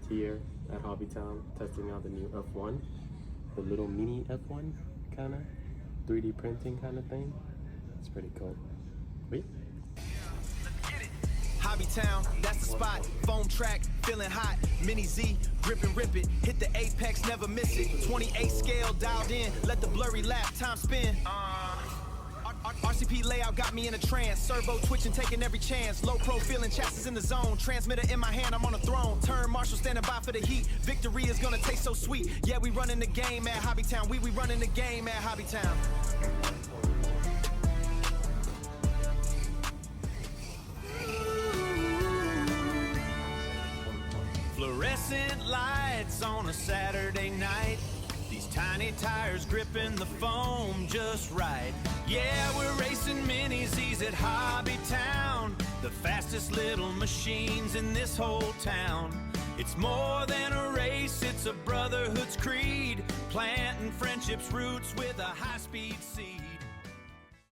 here at Hobytowne testing out the new F1, the little mini F1 kind of 3D printing kind of thing. It's pretty cool. Wait. Hobytowne, that's the spot. Foam track, feeling hot. Mini Z, grip and rip it. Hit the apex, never miss it. 28 scale dialed in. Let the blurry lap time spin. RCP layout got me in a trance. Servo twitching, taking every chance. Low pro feeling, chassis in the zone. Transmitter in my hand, I'm on a throne. Turn marshal standing by for the heat. Victory is gonna taste so sweet. Yeah, we running the game at Hobytowne. We running the game at Hobytowne. Fluorescent lights on a Saturday night. These tiny tires gripping the foam just right. Yeah, we're racing mini Z's at Hobytowne, the fastest little machines in this whole town. It's more than a race, it's a brotherhood's creed, planting friendship's roots with a high-speed seed.